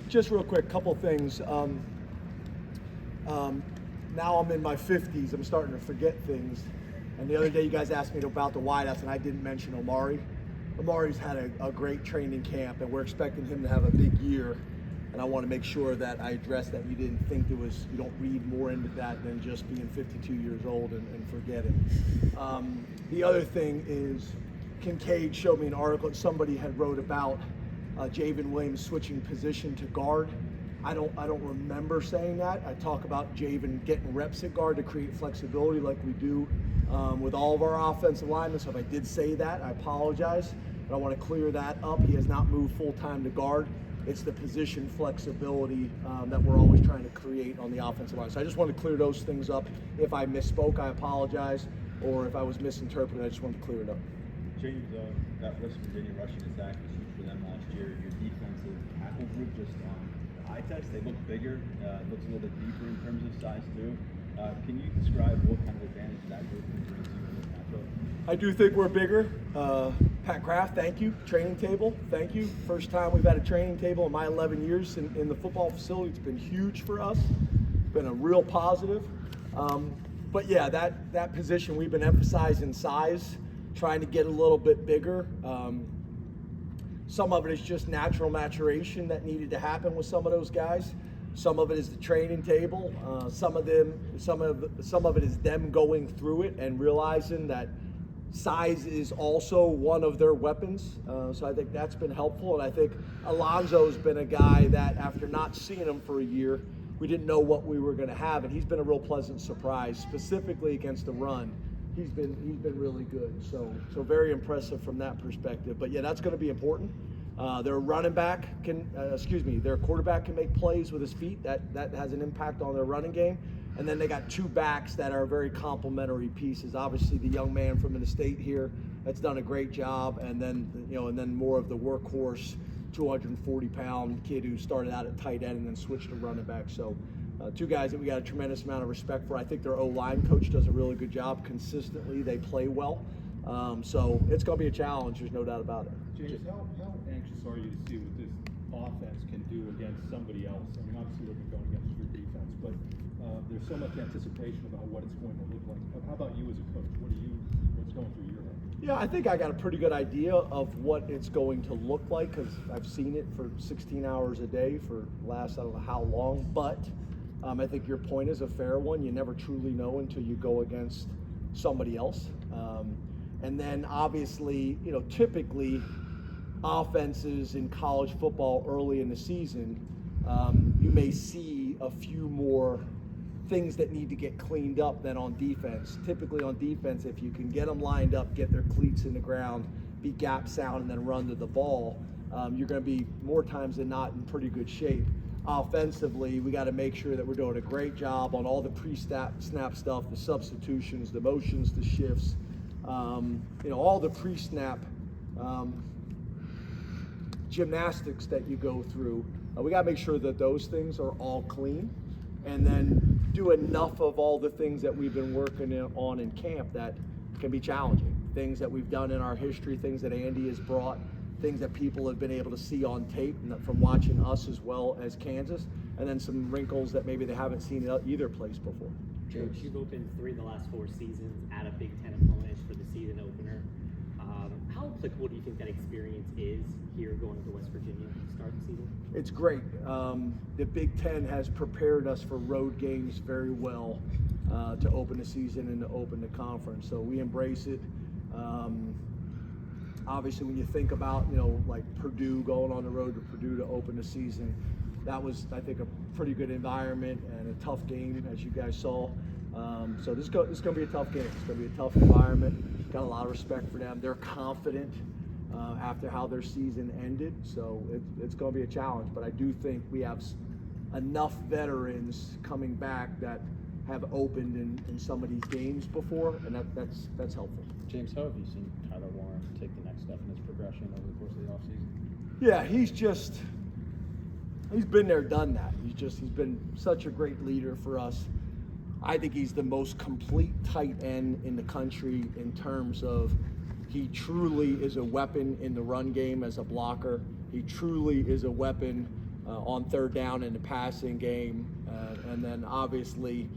Just real quick, couple things. Now I'm in my 50s. I'm starting to forget things. And the other day you guys asked me about the wideouts, and I didn't mention Omari. Omari's had a great training camp, and we're expecting him to have a big year. And I want to make sure that I address that you didn't think you don't read more into that than just being 52 years old and forgetting. The other thing is Kincaid showed me an article that somebody had wrote about Javen Williams switching position to guard. I don't remember saying that. I talk about Javen getting reps at guard to create flexibility like we do with all of our offensive linemen. So if I did say that, I apologize. But I want to clear that up. He has not moved full-time to guard. It's the position flexibility that we're always trying to create on the offensive line. So I just want to clear those things up. If I misspoke, I apologize. Or if I was misinterpreted, I just wanted to clear it up. James, that West Virginia rushing attack was huge for them last year. Your defensive tackle group, just on the eye test, they look bigger. Looks a little bit deeper in terms of size too. Can you describe what kind of advantage that group can bring to you in this matchup? I do think we're bigger. Pat Kraft, thank you. Training table, thank you. First time we've had a training table in my 11 years in the football facility. It's been huge for us. It's been a real positive. But yeah, that position we've been emphasizing size, trying to get a little bit bigger. Some of it is just natural maturation that needed to happen with some of those guys. Some of it is the training table. Some of it is them going through it and realizing that size is also one of their weapons. So I think that's been helpful. And I think Alonzo's been a guy that after not seeing him for a year, we didn't know what we were going to have. And he's been a real pleasant surprise, specifically against the run. He's been really good. So very impressive from that perspective. But yeah, that's going to be important. Their quarterback can make plays with his feet. That has an impact on their running game. And then they got two backs that are very complementary pieces. Obviously, the young man from Penn State here that's done a great job, and then more of the workhorse, 240-pound kid who started out at tight end and then switched to running back. So, two guys that we got a tremendous amount of respect for. I think their O-line coach does a really good job consistently. They play well. So it's going to be a challenge. There's no doubt about it. James, how anxious are you to see what this offense can do against somebody else? I mean, obviously they've been going against your defense, but there's so much anticipation about what it's going to look like. How about you as a coach? What's going through your head? Yeah, I think I got a pretty good idea of what it's going to look like because I've seen it for 16 hours a day for last I don't know how long. But I think your point is a fair one. You never truly know until you go against somebody else. And then obviously, typically offenses in college football early in the season, you may see a few more things that need to get cleaned up than on defense. Typically on defense, if you can get them lined up, get their cleats in the ground, be gap sound, and then run to the ball, you're going to be more times than not in pretty good shape. Offensively, we got to make sure that we're doing a great job on all the pre-snap stuff, the substitutions, the motions, the shifts, all the pre-snap gymnastics that you go through. We got to make sure that those things are all clean, and then do enough of all the things that we've been working on in camp that can be challenging. Things that we've done in our history, things that Andy has brought, things that people have been able to see on tape from watching us as well as Kansas, and then some wrinkles that maybe they haven't seen at either place before. Coach, you've opened 3 of the last 4 seasons at a Big Ten opponent for the season opener. How applicable do you think that experience is here going to West Virginia to start the season? It's great. The Big Ten has prepared us for road games very well to open the season and to open the conference. So we embrace it. Obviously, when you think about, like Purdue, going on the road to Purdue to open the season, that was, I think, a pretty good environment and a tough game, as you guys saw. So this is going to be a tough game. It's going to be a tough environment. Got a lot of respect for them. They're confident after how their season ended. So it's going to be a challenge. But I do think we have enough veterans coming back that have opened in some of these games before, and that's helpful. James, how have you seen Tyler Warren take the next step in his progression over the course of the offseason? Yeah, he's been there, done that. He's been such a great leader for us. I think he's the most complete tight end in the country in terms of he truly is a weapon in the run game as a blocker. He truly is a weapon on third down in the passing game, and then obviously,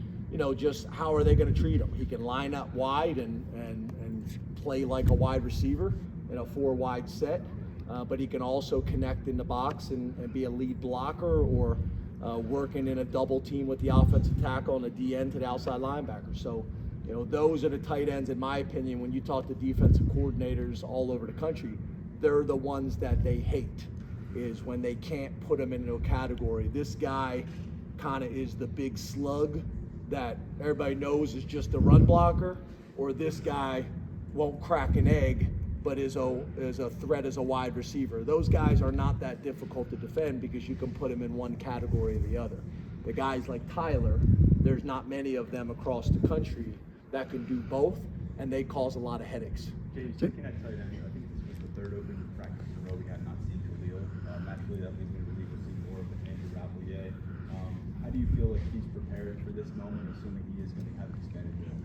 just how are they going to treat him? He can line up wide and play like a wide receiver in a 4-wide set, but he can also connect in the box and be a lead blocker or working in a double team with the offensive tackle and a DN to the outside linebacker. So, those are the tight ends, in my opinion, when you talk to defensive coordinators all over the country, they're the ones that they hate, is when they can't put them into a category. This guy kind of is the big slug that everybody knows is just a run blocker, or this guy won't crack an egg but is a threat as a wide receiver. Those guys are not that difficult to defend because you can put them in one category or the other. The guys like Tyler, there's not many of them across the country that can do both, and they cause a lot of headaches. James, checking that tight end, I think this was the third open practice in a row we had not seen Khalil. Naturally, that leads me to believe we'll see more of Andrew Rapplier. How do you feel like he's prepared for this moment, assuming he is going to have an expanded role?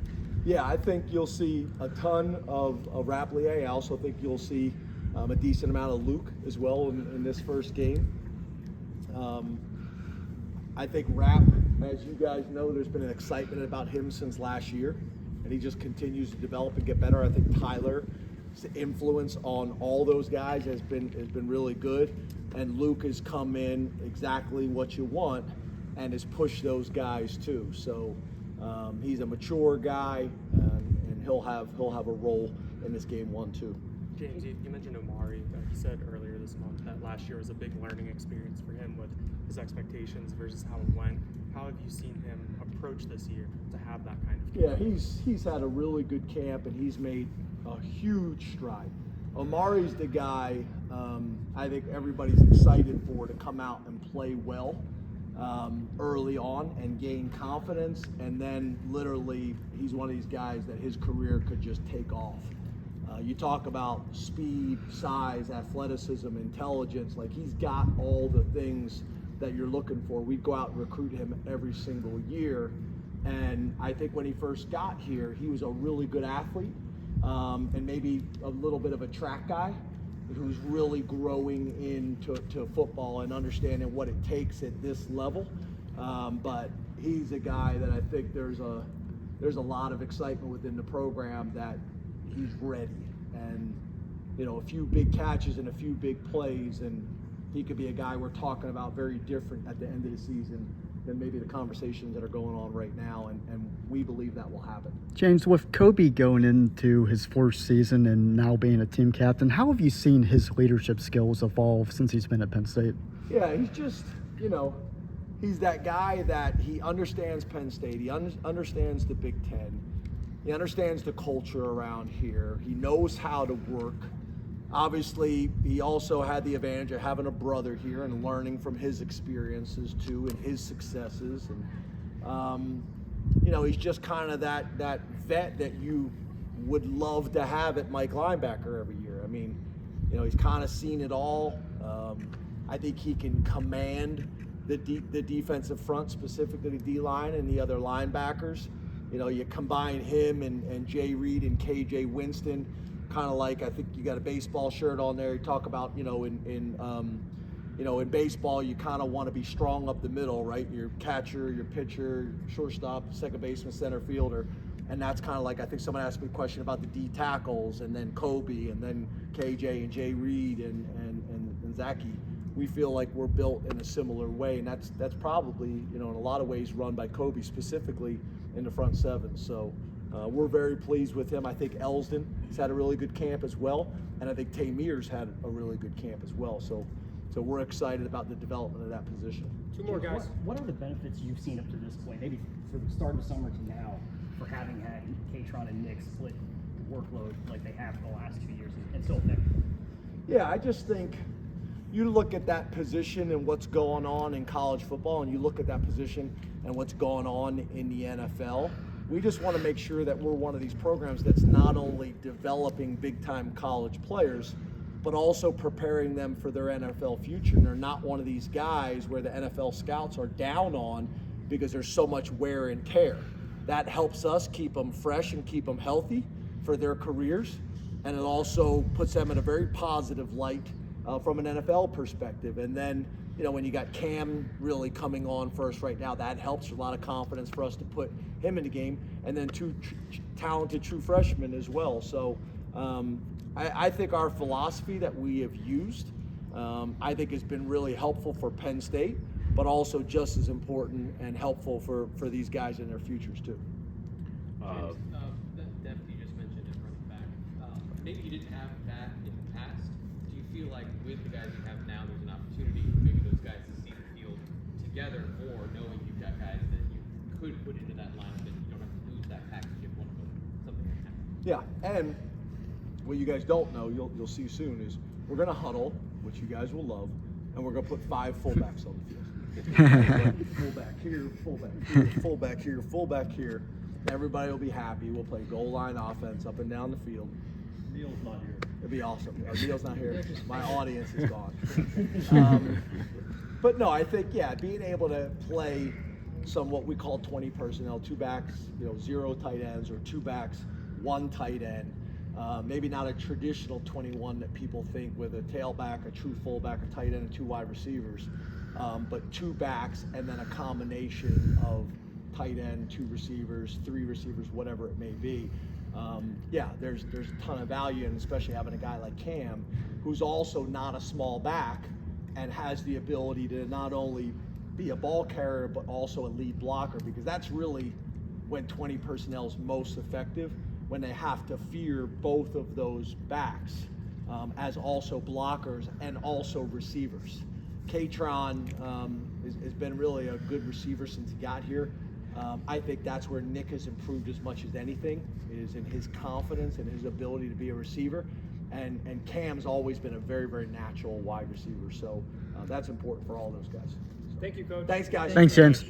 Yeah, I think you'll see a ton of Rapplier. I also think you'll see a decent amount of Luke as well in this first game. I think Rapp, as you guys know, there's been an excitement about him since last year, and he just continues to develop and get better. I think Tyler's influence on all those guys has been really good, and Luke has come in exactly what you want and has pushed those guys too. So he's a mature guy, and he'll have a role in this game 1 too. James, you mentioned Omari. He said earlier this month that last year was a big learning experience for him with his expectations versus how it went. How have you seen him approach this year to have that kind of Yeah, he's had a really good camp, and he's made a huge stride. Omari's the guy I think everybody's excited for to come out and play well early on and gain confidence, and then literally he's one of these guys that his career could just take off. You talk about speed, size, athleticism, intelligence, like he's got all the things that you're looking for. We go out and recruit him every single year, and I think when he first got here, he was a really good athlete, and maybe a little bit of a track guy who's really growing into football and understanding what it takes at this level. But he's a guy that I think there's a lot of excitement within the program that he's ready, and a few big catches and a few big plays, and he could be a guy we're talking about very different at the end of the season than maybe the conversations that are going on right now, and we believe that will happen. James, with Kobe going into his first season and now being a team captain, how have you seen his leadership skills evolve since he's been at Penn State? Yeah, he's just, he's that guy that he understands Penn State. He understands the Big Ten. He understands the culture around here. He knows how to work. Obviously, he also had the advantage of having a brother here and learning from his experiences too and his successes. And, he's just kind of that vet that you would love to have at Mike linebacker every year. I mean, he's kind of seen it all. I think he can command the defensive front, specifically the D-line and the other linebackers. You combine him and Jay Reed and KJ Winston, kind of like, I think you got a baseball shirt on there. You talk about, in baseball, you kind of want to be strong up the middle, right? Your catcher, your pitcher, shortstop, second baseman, center fielder. And that's kind of like, I think someone asked me a question about the D tackles, and then Kobe, and then KJ and Jay Reed and Zaki. We feel like we're built in a similar way, and that's probably, in a lot of ways run by Kobe specifically in the front seven. So we're very pleased with him. I think Elsdon has had a really good camp as well, and I think Tamir's had a really good camp as well. So we're excited about the development of that position. Two more guys. What are the benefits you've seen up to this point, maybe from the start of the summer to now, for having had Katron and Nick split the workload like they have for the last 2 years and so effectively? Yeah, I just think you look at that position and what's going on in college football, and you look at that position and what's going on in the NFL. We just want to make sure that we're one of these programs that's not only developing big-time college players, but also preparing them for their NFL future. And they're not one of these guys where the NFL scouts are down on because there's so much wear and tear. That helps us keep them fresh and keep them healthy for their careers. And it also puts them in a very positive light from an NFL perspective. And then, you know, when you got Cam really coming on first right now, that helps. A lot of confidence for us to put him in the game, and then two talented true freshmen as well. So I think our philosophy that we have used, I think has been really helpful for Penn State, but also just as important and helpful for these guys in their futures too. James, that depth you just mentioned at running back, maybe you didn't have that in the past. Do you feel like with the guys you have now, there's an opportunity for maybe those guys to see the field together more, knowing you've got guys that you could put into that lineup and you don't have to lose that package if one of them, something like that? Yeah, and what you guys don't know, you'll see soon, is we're gonna huddle, which you guys will love, and we're gonna put 5 fullbacks on the field. Fullback here, fullback here, fullback here, fullback here. Everybody will be happy. We'll play goal line offense up and down the field. Neil's not here. It'd be awesome. Neil's not here. My audience is gone. But no, I think, yeah, being able to play some what we call 20 personnel, 2 backs, 0 tight ends, or 2 backs, 1 tight end. Maybe not a traditional 21 that people think with a tailback, a true fullback, a tight end, and 2 wide receivers. But 2 backs and then a combination of tight end, 2 receivers, 3 receivers, whatever it may be. Yeah, there's a ton of value, and especially having a guy like Cam, who's also not a small back and has the ability to not only be a ball carrier but also a lead blocker, because that's really when 20 personnel is most effective, when they have to fear both of those backs as also blockers and also receivers. Katron has been really a good receiver since he got here. I think that's where Nick has improved as much as anything, is in his confidence and his ability to be a receiver. And Cam's always been a very, very natural wide receiver. So that's important for all those guys. Thank you, Coach. Thanks, guys. Thanks, James.